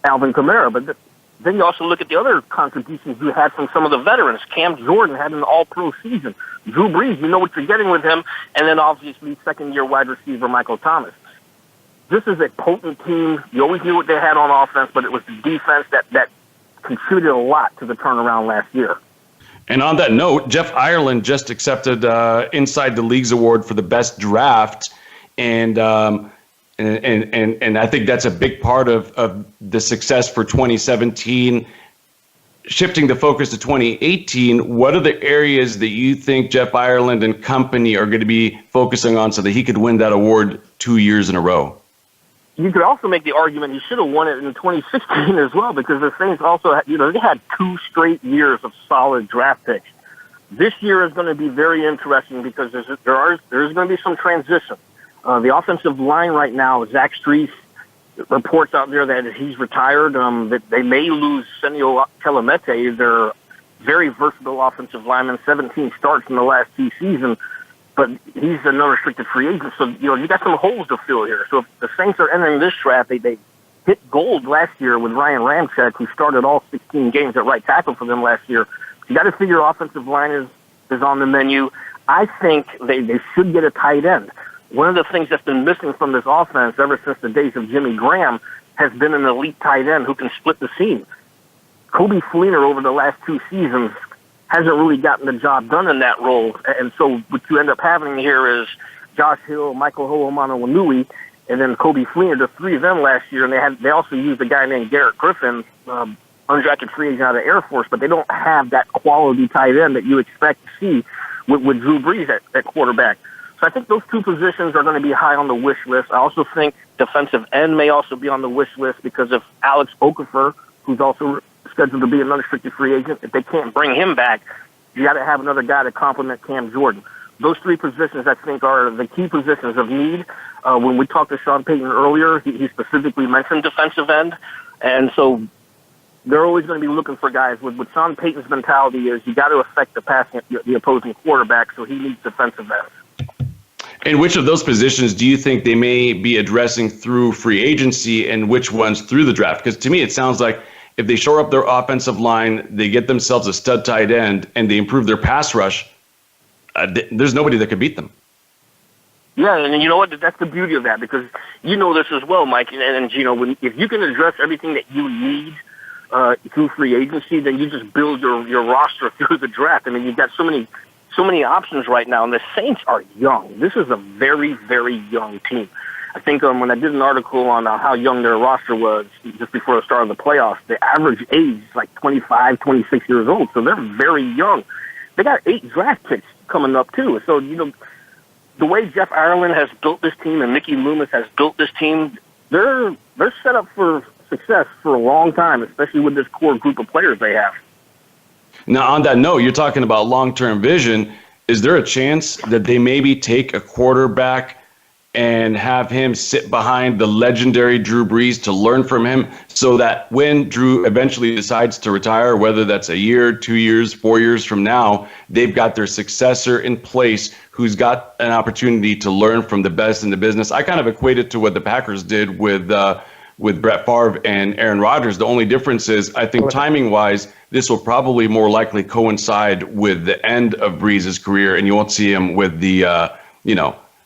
Alvin Kamara. But then you also look at the other contributions you had from some of the veterans. Cam Jordan had an all-pro season. Drew Brees, you know what you're getting with him. And then obviously second-year wide receiver Michael Thomas. This is a potent team. You always knew what they had on offense, but it was the defense that contributed a lot to the turnaround last year. And on that note, Jeff Ireland just accepted Inside the League's award for the best draft, and I think that's a big part of the success for 2017. Shifting the focus to 2018, what are the areas that you think Jeff Ireland and company are going to be focusing on so that he could win that award 2 years in a row? You could also make the argument he should have won it in 2016 as well, because the Saints also, they had 2 straight years of solid draft picks. This year is going to be very interesting because there's going to be some transition. The offensive line right now, Zach Streif reports out there that he's retired. That they may lose Senio Kelemete, their very versatile offensive lineman, 17 starts in the last 2 seasons. But he's an unrestricted free agent, so you got some holes to fill here. So if the Saints are entering this draft, they hit gold last year with Ryan Ramczyk, who started all 16 games at right tackle for them last year. You got to figure offensive line is on the menu. I think they should get a tight end. One of the things that's been missing from this offense ever since the days of Jimmy Graham has been an elite tight end who can split the seam. Kobe Fleener over the last 2 seasons hasn't really gotten the job done in that role. And so what you end up having here is Josh Hill, Michael Ho'omana-Wanui, and then Kobe Fleener, the 3 of them last year. And they also used a guy named Garrett Griffin, undrafted free agent out of Air Force, but they don't have that quality tight end that you expect to see with Drew Brees at quarterback. So I think those 2 positions are going to be high on the wish list. I also think defensive end may also be on the wish list because of Alex Okafor, who's also scheduled to be an unrestricted free agent. If they can't bring him back, you got to have another guy to complement Cam Jordan. Those 3 positions, I think, are the key positions of need. When we talked to Sean Payton earlier, he specifically mentioned defensive end. And so they're always going to be looking for guys. With Sean Payton's mentality is you got to affect the opposing quarterback, so he needs defensive ends. And which of those positions do you think they may be addressing through free agency and which ones through the draft? Because to me, it sounds like if they shore up their offensive line, they get themselves a stud tight end, and they improve their pass rush, there's nobody that could beat them. Yeah, and you know what? That's the beauty of that, because you know this as well, Mike and Gino. If you can address everything that you need through free agency, then you just build your roster through the draft. I mean, you've got so many options right now, and the Saints are young. This is a very, very young team. I think when I did an article on how young their roster was just before the start of the playoffs, the average age is like 25, 26 years old, so they're very young. They got 8 draft picks coming up, too. So, the way Jeff Ireland has built this team and Mickey Loomis has built this team, they're set up for success for a long time, especially with this core group of players they have. Now, on that note, you're talking about long-term vision. Is there a chance that they maybe take a quarterback and have him sit behind the legendary Drew Brees to learn from him, so that when Drew eventually decides to retire, whether that's a year, 2 years, 4 years from now, they've got their successor in place who's got an opportunity to learn from the best in the business? I kind of equate it to what the Packers did with Brett Favre and Aaron Rodgers. The only difference is, I think timing-wise, this will probably more likely coincide with the end of Brees' career, and you won't see him with the,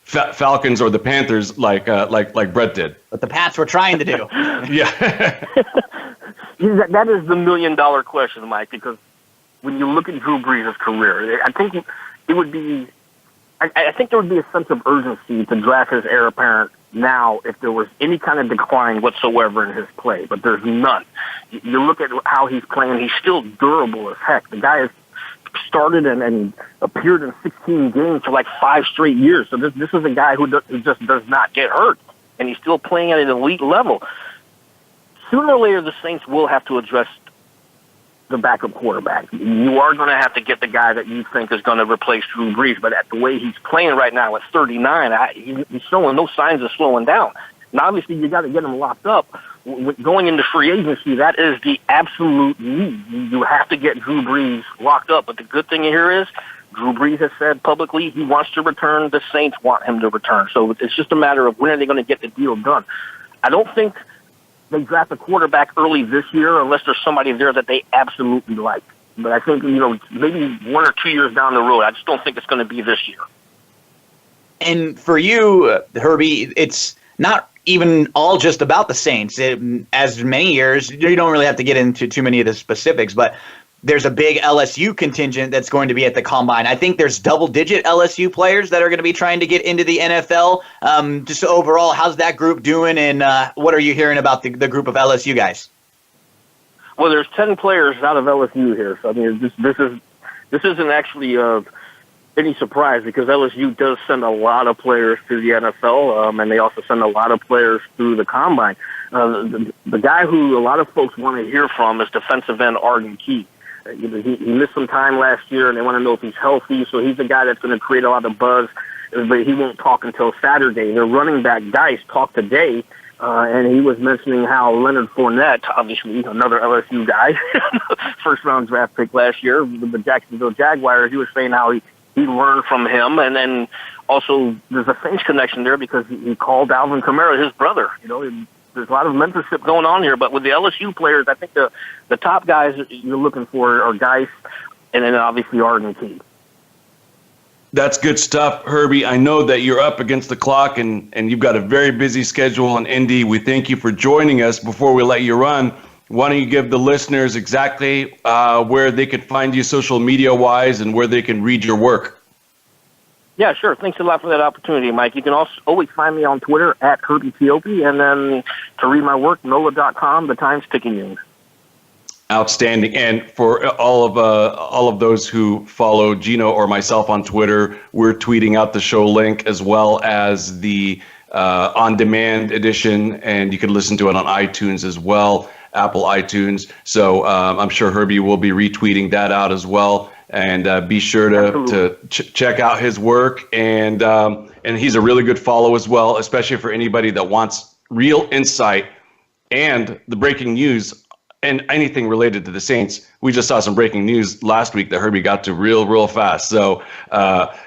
Falcons or the Panthers like Brett did. What the Pats were trying to do. Yeah. That is the million-dollar question, Mike, because when you look at Drew Brees' career, I think it would be – I think there would be a sense of urgency to draft his heir apparent now if there was any kind of decline whatsoever in his play, but there's none. You look at how he's playing, he's still durable as heck. The guy has started and appeared in 16 games for like 5 straight years. So this is a guy who just does not get hurt, and he's still playing at an elite level. Sooner or later, the Saints will have to address the backup quarterback. You are going to have to get the guy that you think is going to replace Drew Brees, but at the way he's playing right now at 39, he's showing no signs of slowing down. Now, obviously, you got to get him locked up. Going into free agency, that is the absolute need. You have to get Drew Brees locked up. But the good thing here is Drew Brees has said publicly he wants to return. The Saints want him to return. So it's just a matter of when are they going to get the deal done. I don't think they draft a quarterback early this year unless there's somebody there that they absolutely like. But I think, maybe 1 or 2 years down the road. I just don't think it's going to be this year. And for you, Herbie, it's not even all just about the Saints. As many years, you don't really have to get into too many of the specifics, but there's a big LSU contingent that's going to be at the Combine. I think there's double-digit LSU players that are going to be trying to get into the NFL. Just overall, how's that group doing, and what are you hearing about the group of LSU guys? Well, there's 10 players out of LSU here, so I mean, this isn't actually any surprise, because LSU does send a lot of players to the NFL, and they also send a lot of players through the Combine. The guy who a lot of folks want to hear from is defensive end Arden Key. He missed some time last year, and they want to know if he's healthy, so he's the guy that's going to create a lot of buzz, but he won't talk until Saturday. Their running back, Dice, talked today, and he was mentioning how Leonard Fournette, obviously another LSU guy, first-round draft pick last year with the Jacksonville Jaguars, he was saying how he learned from him, and then also there's a Saints connection there because he called Alvin Kamara his brother. There's a lot of mentorship going on here, but with the LSU players, I think the top guys you're looking for are Dice and then obviously Arden Key. That's good stuff, Herbie. I know that you're up against the clock and you've got a very busy schedule in Indy. We thank you for joining us. Before we let you run, why don't you give the listeners exactly where they can find you social media-wise and where they can read your work? Yeah, sure. Thanks a lot for that opportunity, Mike. You can also always find me on Twitter at HerbieTOP, and then to read my work, NOLA.com, the Times-Picayune. Outstanding. And for all of those who follow Gino or myself on Twitter, we're tweeting out the show link as well as the on-demand edition, and you can listen to it on iTunes as well, Apple iTunes. So I'm sure Herbie will be retweeting that out as well. And be sure to check out his work. And he's a really good follow as well, especially for anybody that wants real insight and the breaking news and anything related to the Saints. We just saw some breaking news last week that Herbie got to real fast. So,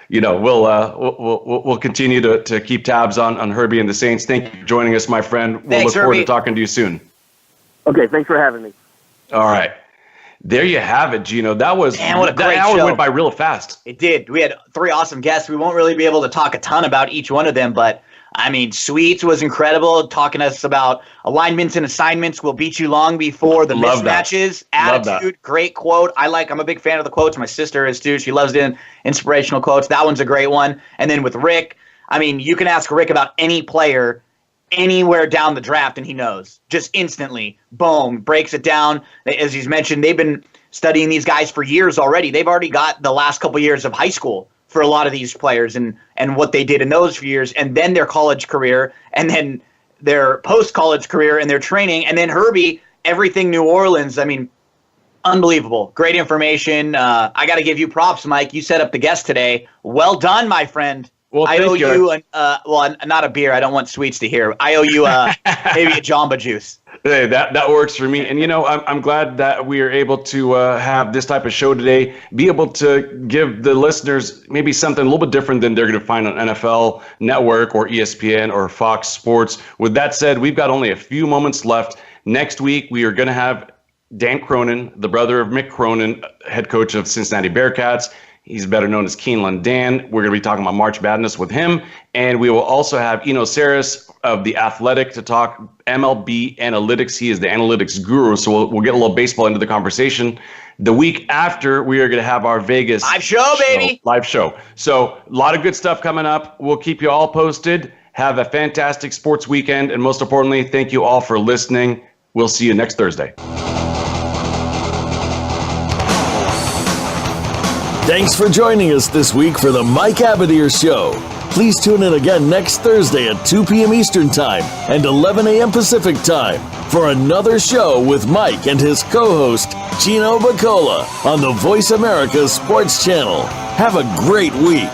we'll continue to keep tabs on Herbie and the Saints. Thank you for joining us, my friend. We'll look forward to talking to you soon. Okay, thanks for having me. All right. There you have it, Gino. That was what a great that hour show. went by real fast. It did. We had 3 awesome guests. We won't really be able to talk a ton about each one of them, but I mean, Sweets was incredible, talking to us about alignments and assignments will beat you long before the Love that. mismatches. Love Attitude, great quote. I'm a big fan of the quotes. My sister is too. She loves the inspirational quotes. That one's a great one. And then with Rick, I mean, you can ask Rick about any player anywhere down the draft and he knows. Just instantly, boom, breaks it down. As he's mentioned, they've been studying these guys for years already. They've already got the last couple years of high school for a lot of these players and what they did in those few years, and then their college career, and then their post-college career and their training, and then Herbie, everything New Orleans. I mean, unbelievable. Great information. I got to give you props, Mike. You set up the guest today. Well done, my friend. Well, I thank owe you. Not a beer. I don't want Sweets to hear. I owe you maybe a Jamba Juice. Hey, that works for me. And, I'm glad that we are able to have this type of show today, be able to give the listeners maybe something a little bit different than they're going to find on NFL Network or ESPN or Fox Sports. With that said, we've got only a few moments left. Next week, we are going to have Dan Cronin, the brother of Mick Cronin, head coach of Cincinnati Bearcats. He's better known as Keeneland Dan. We're going to be talking about March Madness with him. And we will also have Eno Saris of The Athletic to talk MLB analytics. He is the analytics guru, so we'll get a little baseball into the conversation. The week after, we are going to have our Vegas live show, baby. Live show. So a lot of good stuff coming up. We'll keep you all posted. Have a fantastic sports weekend. And most importantly, thank you all for listening. We'll see you next Thursday. Thanks for joining us this week for the Mike Abadir Show. Please tune in again next Thursday at 2 p.m. Eastern Time and 11 a.m. Pacific Time for another show with Mike and his co-host, Gino Bacola, on the Voice America Sports Channel. Have a great week.